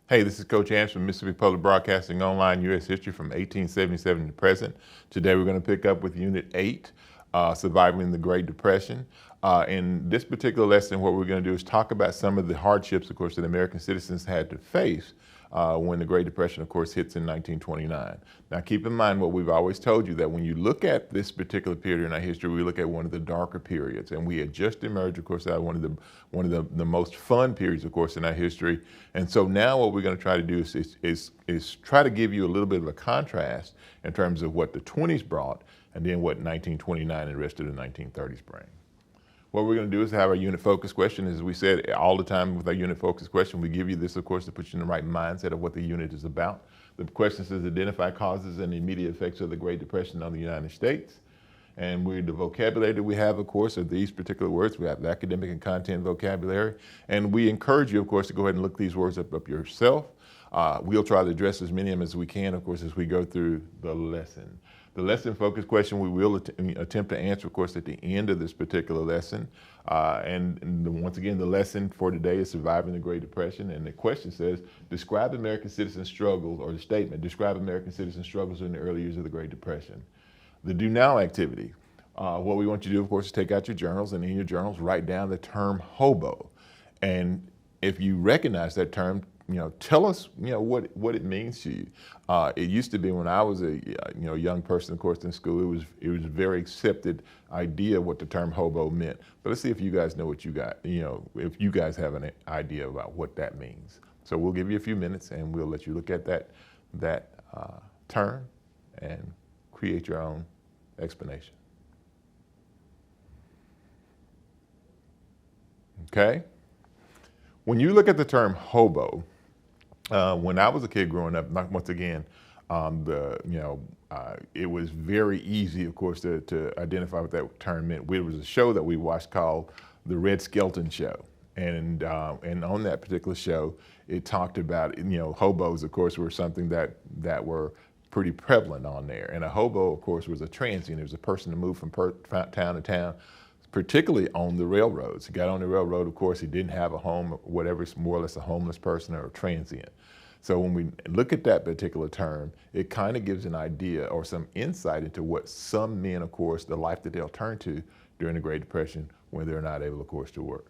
Hey, this is Coach Hans from Mississippi Public Broadcasting Online U.S. History from 1877 to present. Today we're going to pick up with Unit 8, Surviving the Great Depression. In this particular lesson, what we're going to do is talk about some of the hardships, of course, that American citizens had to face when the Great Depression, of course, hits in 1929. Now, keep in mind what we've always told you, that when you look at this particular period in our history, we look at one of the darker periods, and we had just emerged, of course, out of one of the most fun periods, of course, in our history. And so now what we're going to try to do is try to give you a little bit of a contrast in terms of what the 20s brought, and then what 1929 and the rest of the 1930s bring. What we're going to do is have our unit focus question. As we said all the time with our unit focus question, we give you this, of course, to put you in the right mindset of what the unit is about. The question says, identify causes and immediate effects of the Great Depression on the United States. And the vocabulary that we have, of course, are these particular words. We have the academic and content vocabulary. And we encourage you, of course, to go ahead and look these words up yourself. We'll try to address as many of them as we can, of course, as we go through the lesson. The lesson focus question we will attempt to answer, of course, at the end of this particular lesson. Once again, the lesson for today is Surviving the Great Depression. And the question says, describe American citizen struggles, or the statement, describe American citizen struggles in the early years of the Great Depression. The do now activity. What we want you to do, of course, is take out your journals, and in your journals, write down the term hobo. And if you recognize that term, tell us, what it means to you. It used to be when I was a young person, of course, in school, it was a very accepted idea what the term hobo meant. But let's see if you guys know what you got, if you guys have an idea about what that means. So we'll give you a few minutes, and we'll let you look at that term and create your own explanation. Okay? When you look at the term hobo, when I was a kid growing up, once again, it was very easy, of course, to identify what that term meant. There was a show that we watched called The Red Skelton Show. And on that particular show, it talked about, hobos, of course, were something that were pretty prevalent on there. And a hobo, of course, was a transient. It was a person to move from town to town, particularly on the railroads. He got on the railroad, of course, he didn't have a home, or whatever, it's more or less a homeless person or a transient. So when we look at that particular term, it kind of gives an idea or some insight into what some men, of course, the life that they'll turn to during the Great Depression when they're not able, of course, to work.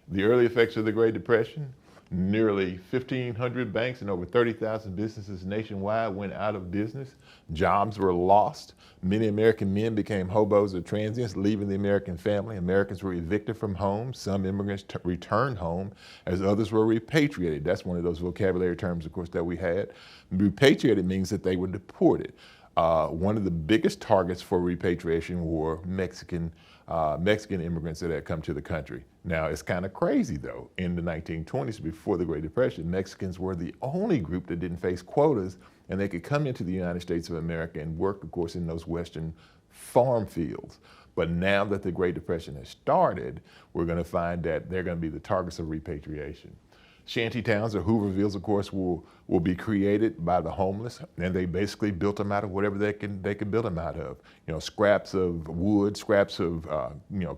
The early effects of the Great Depression: nearly 1,500 banks and over 30,000 businesses nationwide went out of business. Jobs were lost. Many American men became hobos or transients, leaving the American family. Americans were evicted from homes. Some immigrants returned home, as others were repatriated. That's one of those vocabulary terms, of course, that we had. Repatriated means that they were deported. One of the biggest targets for repatriation were Mexican immigrants that had come to the country. Now, it's kind of crazy, though. In the 1920s, before the Great Depression, Mexicans were the only group that didn't face quotas, and they could come into the United States of America and work, of course, in those western farm fields. But now that the Great Depression has started, we're going to find that they're going to be the targets of repatriation. Shanty towns, or Hoovervilles, of course, will be created by the homeless, and they basically built them out of whatever they could build them out of. Scraps of wood, scraps of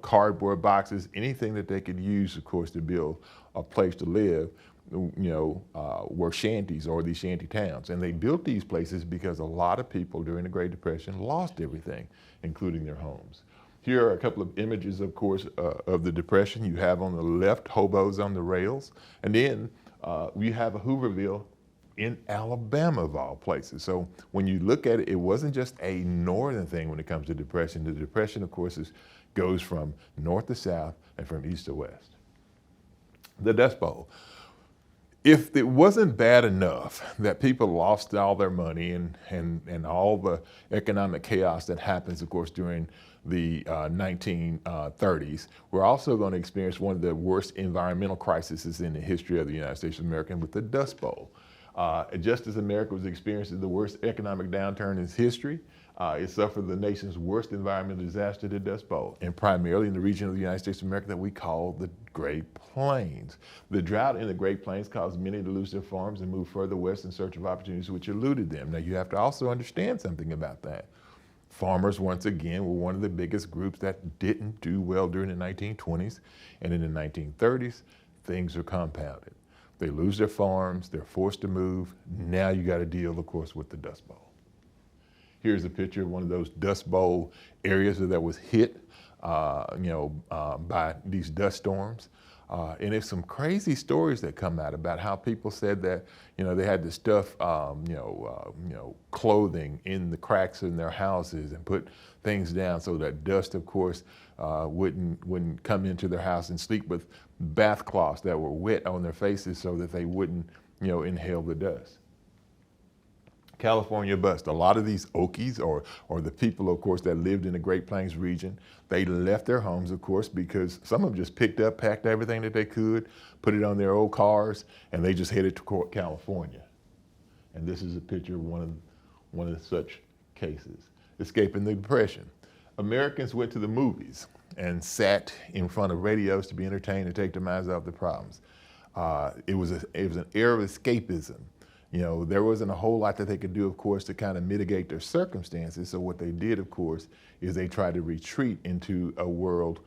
cardboard boxes, anything that they could use, of course, to build a place to live. Were shanties, or these shanty towns. And they built these places because a lot of people during the Great Depression lost everything, including their homes. Here are a couple of images, of course, of the Depression. You have on the left hobos on the rails, and then we have a Hooverville in Alabama, of all places. So when you look at it, it wasn't just a northern thing when it comes to depression. The Depression, of course, goes from north to south and from east to west. The Dust Bowl. If it wasn't bad enough that people lost all their money and all the economic chaos that happens, of course, during the 1930s, we're also going to experience one of the worst environmental crises in the history of the United States of America with the Dust Bowl. Just as America was experiencing the worst economic downturn in its history, it suffered the nation's worst environmental disaster, the Dust Bowl, and primarily in the region of the United States of America that we call the Great Plains. The drought in the Great Plains caused many to lose their farms and move further west in search of opportunities which eluded them. Now, you have to also understand something about that. Farmers, once again, were one of the biggest groups that didn't do well during the 1920s, and in the 1930s, things are compounded. They lose their farms, they're forced to move. Now you got to deal, of course, with the Dust Bowl. Here's a picture of one of those Dust Bowl areas that was hit, by these dust storms. And there's some crazy stories that come out about how people said that, they had to stuff, clothing in the cracks in their houses and put things down so that dust, of course, wouldn't come into their house, and sleep with bath cloths that were wet on their faces so that they wouldn't, inhale the dust. California bust. A lot of these Okies or the people, of course, that lived in the Great Plains region, they left their homes, of course, because some of them just picked up, packed everything that they could, put it on their old cars, and they just headed to California. And this is a picture of one of such cases. Escaping the Depression. Americans went to the movies and sat in front of radios to be entertained and take their minds off the problems. It was an era of escapism. There wasn't a whole lot that they could do, of course, to kind of mitigate their circumstances. So what they did, of course, is they tried to retreat into a world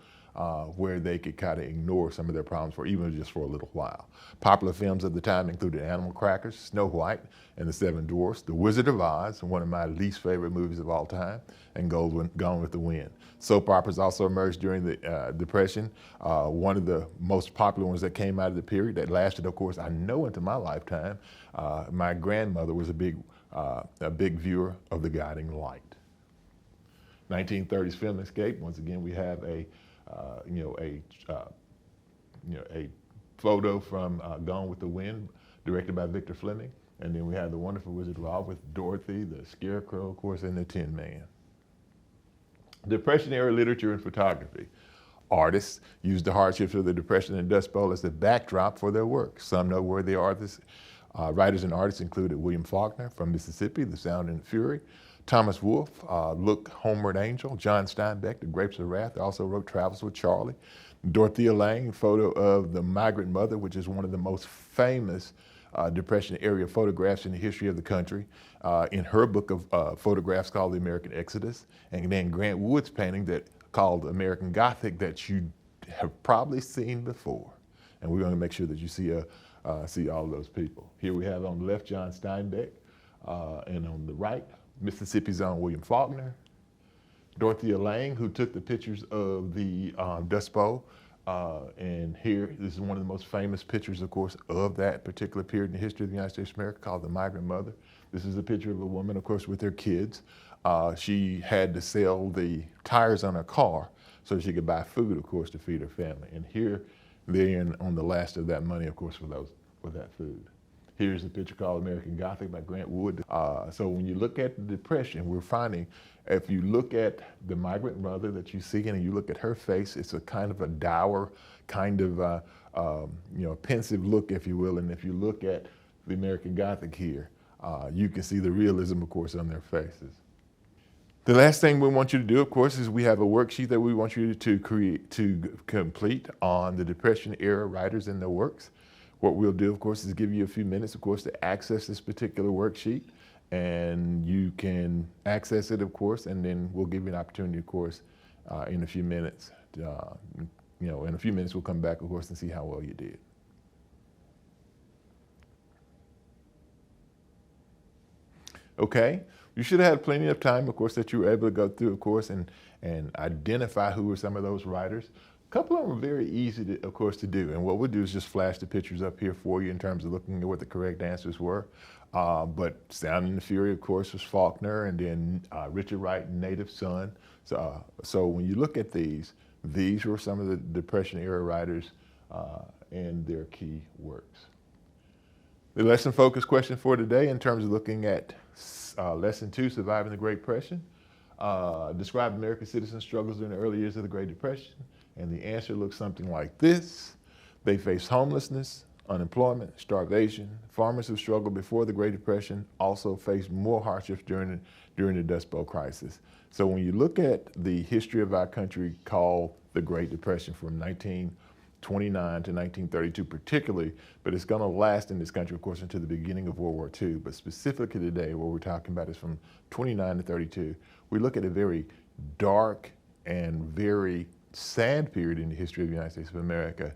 where they could kind of ignore some of their problems for even just for a little while. Popular films of the time included Animal Crackers, Snow White and the Seven Dwarfs, The Wizard of Oz, one of my least favorite movies of all time, and Gone with the Wind. Soap operas also emerged during the Depression. One of the most popular ones that came out of the period that lasted, of course, I know into my lifetime. My grandmother was a big viewer of The Guiding Light. 1930s film escape. Once again, we have a photo from Gone with the Wind, directed by Victor Fleming. And then we have The Wonderful Wizard of Oz with Dorothy, the Scarecrow, of course, and the Tin Man. Depression era literature and photography. Artists used the hardships of the Depression and Dust Bowl as the backdrop for their work. Some noteworthy artists, writers and artists included William Faulkner from Mississippi, The Sound and Fury, Thomas Wolfe, Look Homeward Angel, John Steinbeck, The Grapes of Wrath, also wrote Travels with Charlie, Dorothea Lange, photo of the Migrant Mother, which is one of the most famous Depression era photographs in the history of the country, in her book of photographs called The American Exodus, and then Grant Wood's painting that called American Gothic that you have probably seen before. And we're going to make sure that you see all of those people. Here we have on the left John Steinbeck, and on the right, Mississippi's own William Faulkner, Dorothea Lange, who took the pictures of the Dust Bowl. And here, this is one of the most famous pictures, of course, of that particular period in the history of the United States of America, called The Migrant Mother. This is a picture of a woman, of course, with her kids. She had to sell the tires on her car so she could buy food, of course, to feed her family. And here, they're in on the last of that money, of course, for that food. Here's a picture called American Gothic by Grant Wood. So when you look at the Depression, we're finding, if you look at the migrant mother that you see and you look at her face, it's a kind of a dour, kind of pensive look, if you will. And if you look at the American Gothic here, you can see the realism, of course, on their faces. The last thing we want you to do, of course, is we have a worksheet that we want you to complete on the Depression era writers and their works. What we'll do, of course, is give you a few minutes, of course, to access this particular worksheet. And you can access it, of course, and then we'll give you an opportunity, of course, in a few minutes. In a few minutes, we'll come back, of course, and see how well you did. Okay, you should have had plenty of time, of course, that you were able to go through, of course, and identify who were some of those writers. A couple of them are very easy, of course, to do. And what we'll do is just flash the pictures up here for you in terms of looking at what the correct answers were. But Sound and the Fury, of course, was Faulkner, and then Richard Wright, Native Son. So when you look at these were some of the Depression era writers and their key works. The lesson focus question for today in terms of looking at lesson 2, Surviving the Great Depression. Describe American citizens' struggles during the early years of the Great Depression. And the answer looks something like this. They faced homelessness, unemployment, starvation. Farmers who struggled before the Great Depression also faced more hardships during the Dust Bowl crisis. So when you look at the history of our country called the Great Depression from 1929 to 1932 particularly, but it's going to last in this country, of course, until the beginning of World War II. But specifically today, what we're talking about is from 29 to 32. We look at a very dark and very sad period in the history of the United States of America.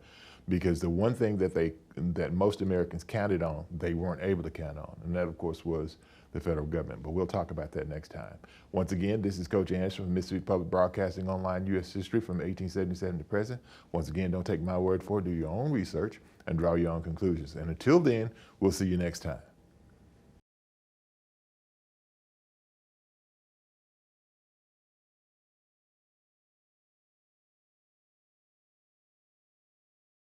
because the one thing that most Americans counted on, they weren't able to count on, and that of course was the federal government. But we'll talk about that next time. Once again, this is Coach Anderson from Mississippi Public Broadcasting Online U.S. History from 1877 to present. Once again, don't take my word for it. Do your own research and draw your own conclusions. And until then, we'll see you next time.